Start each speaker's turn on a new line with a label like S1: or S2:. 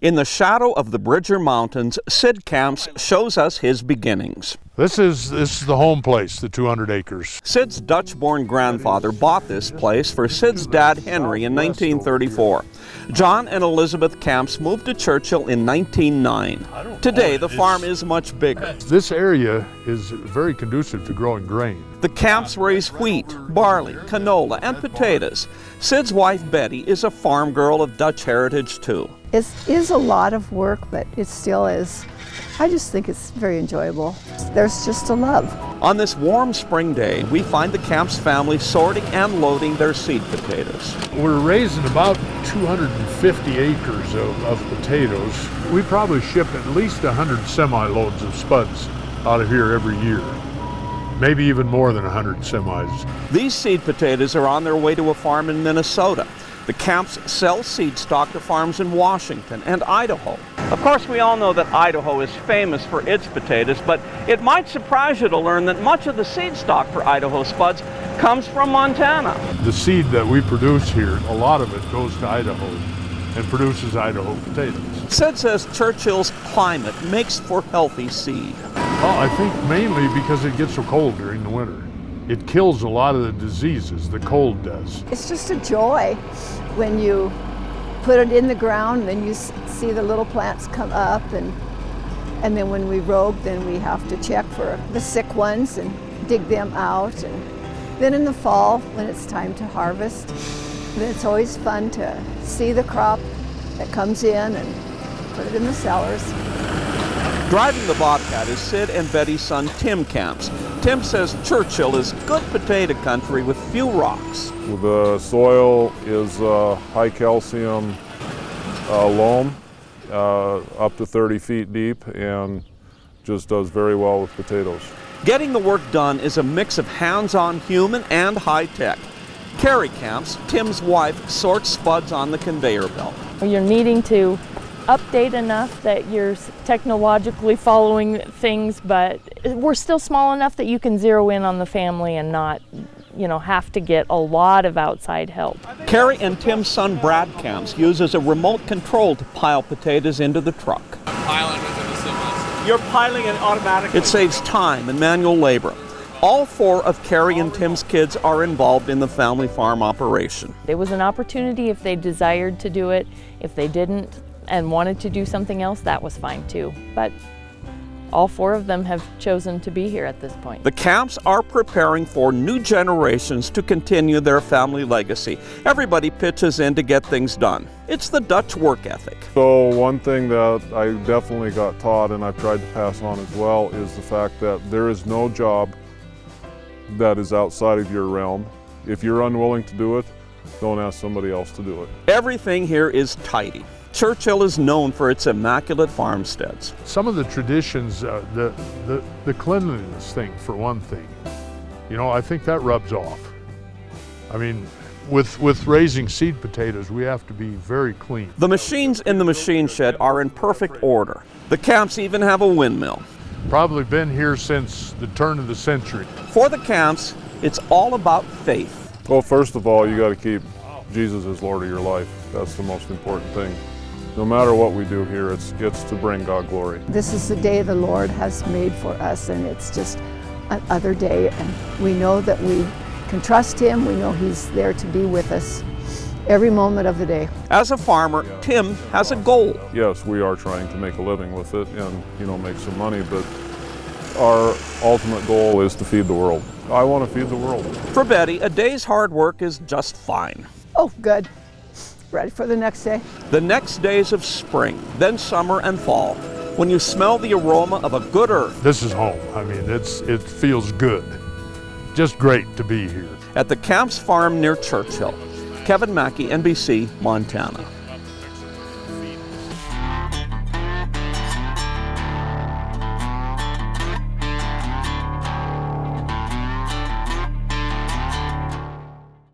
S1: In the shadow of the Bridger Mountains, Sid Camps shows us his beginnings.
S2: This is the home place, the 200 acres.
S1: Sid's Dutch-born grandfather bought this place for Sid's dad Henry in 1934. John and Elizabeth Camps moved to Churchill in 1909. Today, the farm is much bigger.
S2: This area is very conducive to growing grain.
S1: The Camps raise wheat, barley, canola, and potatoes. Sid's wife Betty is a farm girl of Dutch heritage too.
S3: It is a lot of work, but it still is. I just think it's very enjoyable. There's just a love.
S1: On this warm spring day, we find the Camps family sorting and loading their seed potatoes.
S2: We're raising about 250 acres of potatoes. We probably ship at least 100 semi-loads of spuds out of here every year. Maybe even more than 100 semis.
S1: These seed potatoes are on their way to a farm in Minnesota. The Camps sell seed stock to farms in Washington and Idaho. Of course, we all know that Idaho is famous for its potatoes, but it might surprise you to learn that much of the seed stock for Idaho spuds comes from Montana.
S2: The seed that we produce here, a lot of it goes to Idaho and produces Idaho potatoes.
S1: Sid says Churchill's climate makes for healthy seed.
S2: Well, I think mainly because it gets so cold during the winter. It kills a lot of the diseases, the cold does.
S3: It's just a joy when you put it in the ground, and then you see the little plants come up, and then when we rogue, then we have to check for the sick ones and dig them out. And then in the fall, when it's time to harvest, then it's always fun to see the crop that comes in and put it in the cellars.
S1: Driving the Bobcat is Sid and Betty's son, Tim Camps. Tim says Churchill is good potato country with few rocks.
S4: The soil is high calcium loam, up to 30 feet deep, and just does very well with potatoes.
S1: Getting the work done is a mix of hands-on human and high-tech. Carrie Camps, Tim's wife, sorts spuds on the conveyor belt.
S5: You're needing to update enough that you're technologically following things, but we're still small enough that you can zero in on the family and not, have to get a lot of outside help.
S1: Carrie and Tim's son Brad Camps uses a remote control to pile potatoes into the truck.
S6: Piling into the semis.
S1: You're piling it automatically. It saves time and manual labor. All four of Carrie and Tim's kids are involved in the family farm operation.
S5: It was an opportunity if they desired to do it. If they didn't and wanted to do something else, that was fine too. But all four of them have chosen to be here at this point.
S1: The Camps are preparing for new generations to continue their family legacy. Everybody pitches in to get things done. It's the Dutch work ethic.
S4: So one thing that I definitely got taught, and I've tried to pass on as well, is the fact that there is no job that is outside of your realm. If you're unwilling to do it, don't ask somebody else to do it.
S1: Everything here is tidy. Churchill is known for its immaculate farmsteads.
S2: Some of the traditions, the cleanliness thing for one thing, I think that rubs off. I mean, with raising seed potatoes, we have to be very clean.
S1: The machines in the machine shed are in perfect order. The Camps even have a windmill.
S2: Probably been here since the turn of the century.
S1: For the Camps, it's all about faith.
S4: Well, first of all, you got to keep Jesus as Lord of your life. That's the most important thing. No matter what we do here, it's to bring God glory.
S3: This is the day the Lord has made for us, and it's just another day, and we know that we can trust Him. We know He's there to be with us every moment of the day.
S1: As a farmer, Tim has a goal.
S4: Yes, we are trying to make a living with it and, make some money, but our ultimate goal is to feed the world. I want to feed the world.
S1: For Betty, a day's hard work is just fine.
S3: Oh, good. Ready for the next day.
S1: The next days of spring, then summer and fall, when you smell the aroma of a good earth.
S2: This is home. I mean, it feels good. Just great to be here.
S1: At the Camps farm near Churchill. Kevin Mackey, NBC, Montana.